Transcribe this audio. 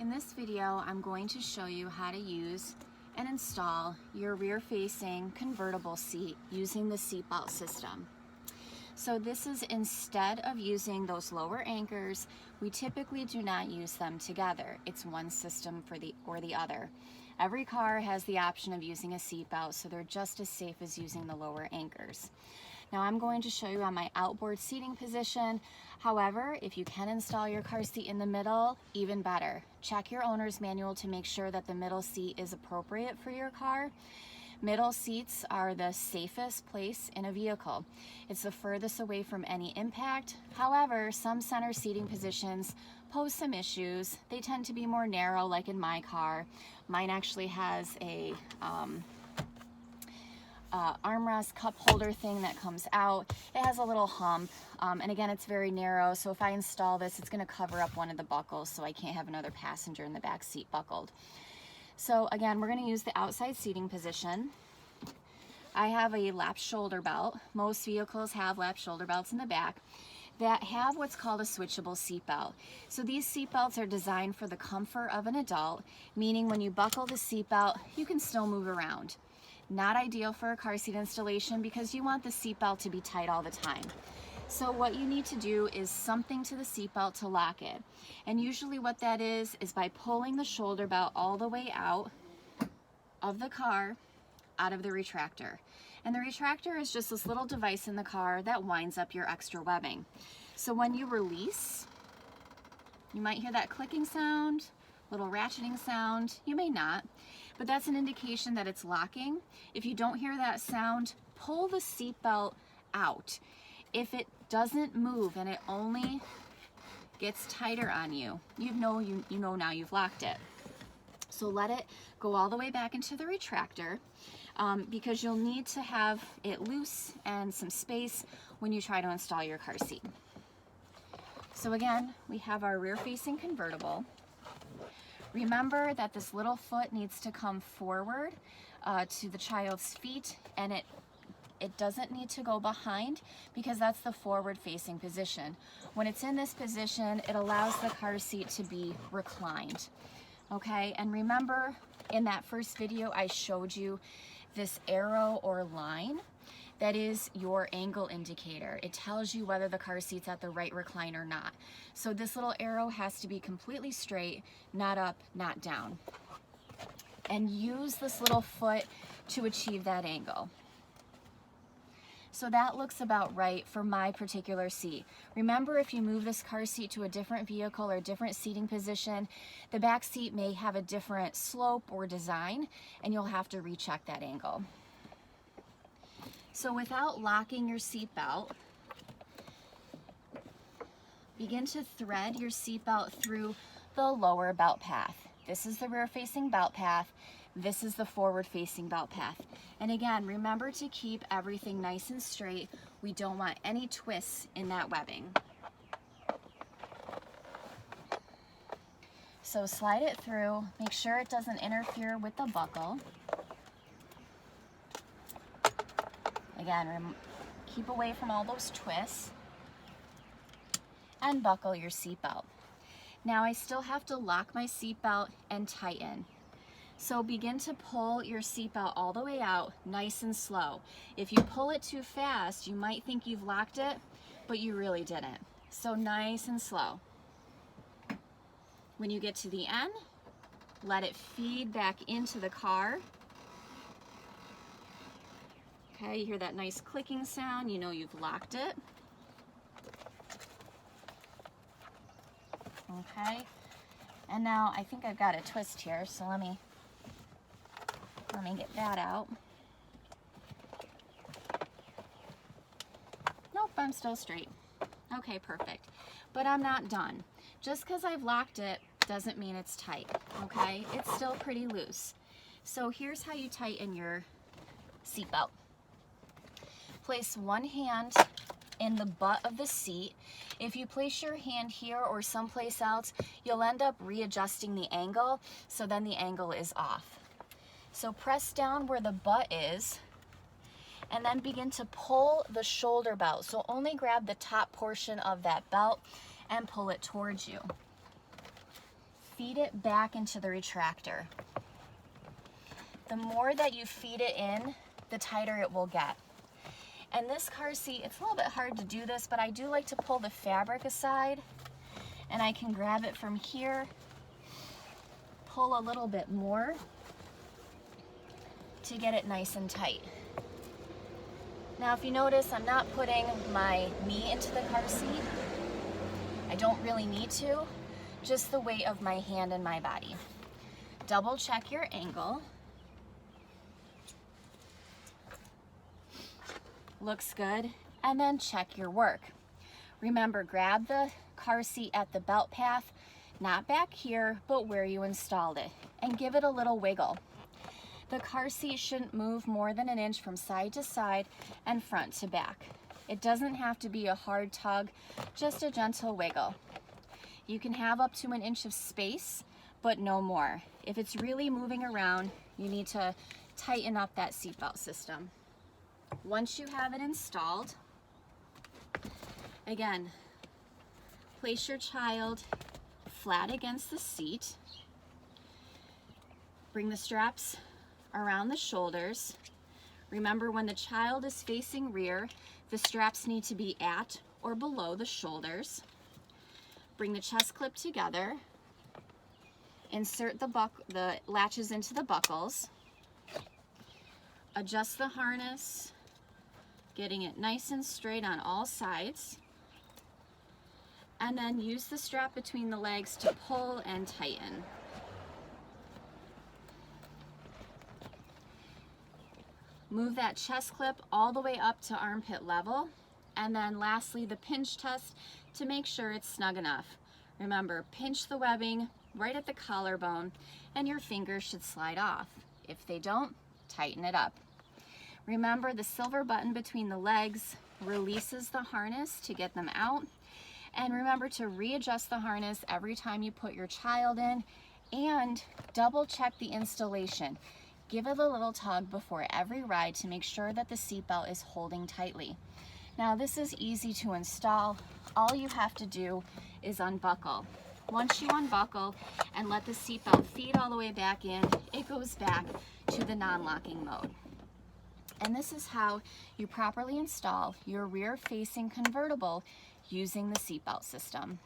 In this video, I'm going to show you how to use and install your rear-facing convertible seat using the seatbelt system. So this is instead of using those lower anchors, we typically do not use them together. It's one system for the other. Every car has the option of using a seatbelt, so they're just as safe as using the lower anchors. Now I'm going to show you on my outboard seating position. However, if you can install your car seat in the middle, even better. Check your owner's manual to make sure that the middle seat is appropriate for your car. Middle seats are the safest place in a vehicle. It's the furthest away from any impact. However, some center seating positions pose some issues. They tend to be more narrow, like in my car. Mine actually has a armrest cup holder thing that comes out. It has a little hump, and again, it's very narrow, so if I install this, it's going to cover up one of the buckles, so I can't have another passenger in the back seat buckled. So again, we're going to use the outside seating position. I have a lap shoulder belt. Most vehicles have lap shoulder belts in the back that have what's called a switchable seat belt. So these seat belts are designed for the comfort of an adult, meaning when you buckle the seat belt, you can still move around. Not ideal for a car seat installation because you want the seat belt to be tight all the time. So what you need to do is something to the seat belt to lock it. And usually what that is by pulling the shoulder belt all the way out of the car, out of the retractor. And the retractor is just this little device in the car that winds up your extra webbing. So when you release, you might hear that clicking sound, little ratcheting sound. You may not, but that's an indication that it's locking. If you don't hear that sound, pull the seat belt out. If it doesn't move and it only gets tighter on you, you know now you've locked it. So let it go all the way back into the retractor because you'll need to have it loose and some space when you try to install your car seat. So again, we have our rear-facing convertible. Remember that this little foot needs to come forward to the child's feet, and it doesn't need to go behind because that's the forward-facing position. When it's in this position, it allows the car seat to be reclined. Okay, and remember in that first video I showed you this arrow or line. That is your angle indicator. It tells you whether the car seat's at the right recline or not. So this little arrow has to be completely straight, not up, not down. And use this little foot to achieve that angle. So that looks about right for my particular seat. Remember, if you move this car seat to a different vehicle or a different seating position, the back seat may have a different slope or design, and you'll have to recheck that angle. So without locking your seat belt, begin to thread your seat belt through the lower belt path. This is the rear-facing belt path. This is the forward-facing belt path. And again, remember to keep everything nice and straight. We don't want any twists in that webbing. So slide it through. Make sure it doesn't interfere with the buckle. Again, keep away from all those twists and buckle your seatbelt. Now I still have to lock my seatbelt and tighten. So begin to pull your seatbelt all the way out, nice and slow. If you pull it too fast, you might think you've locked it, but you really didn't. So nice and slow. When you get to the end, let it feed back into the car. Okay, you hear that nice clicking sound, you know you've locked it. Okay, and now I think I've got a twist here, so let me get that out. Nope, I'm still straight. Okay, perfect. But I'm not done. Just because I've locked it doesn't mean it's tight, okay? It's still pretty loose. So here's how you tighten your seatbelt. Place one hand in the butt of the seat. If you place your hand here or someplace else, you'll end up readjusting the angle, so then the angle is off. So press down where the butt is, and then begin to pull the shoulder belt. So only grab the top portion of that belt and pull it towards you. feed it back into the retractor. The more that you feed it in, the tighter it will get. And this car seat, it's a little bit hard to do this, but I do like to pull the fabric aside, and I can grab it from here, pull a little bit more to get it nice and tight. Now if you notice, I'm not putting my knee into the car seat. I don't really need to, just the weight of my hand and my body. Double check your angle. Looks good. And then check your work. Remember, grab the car seat at the belt path, not back here, but where you installed it, and give it a little wiggle. The car seat shouldn't move more than an inch from side to side and front to back. It doesn't have to be a hard tug, just a gentle wiggle. You can have up to an inch of space, but no more. If it's really moving around, you need to tighten up that seatbelt system. Once you have it installed, again, place your child flat against the seat. Bring the straps around the shoulders. Remember, when the child is facing rear, the straps need to be at or below the shoulders. Bring the chest clip together. Insert the latches into the buckles. Adjust the harness, getting it nice and straight on all sides. And then use the strap between the legs to pull and tighten. Move that chest clip all the way up to armpit level. And then lastly, the pinch test to make sure it's snug enough. Remember, pinch the webbing right at the collarbone and your fingers should slide off. If they don't, tighten it up. Remember, the silver button between the legs releases the harness to get them out. And remember to readjust the harness every time you put your child in, and double check the installation. Give it a little tug before every ride to make sure that the seatbelt is holding tightly. Now this is easy to install. All you have to do is unbuckle. Once you unbuckle and let the seatbelt feed all the way back in, it goes back to the non-locking mode. And this is how you properly install your rear-facing convertible using the seatbelt system.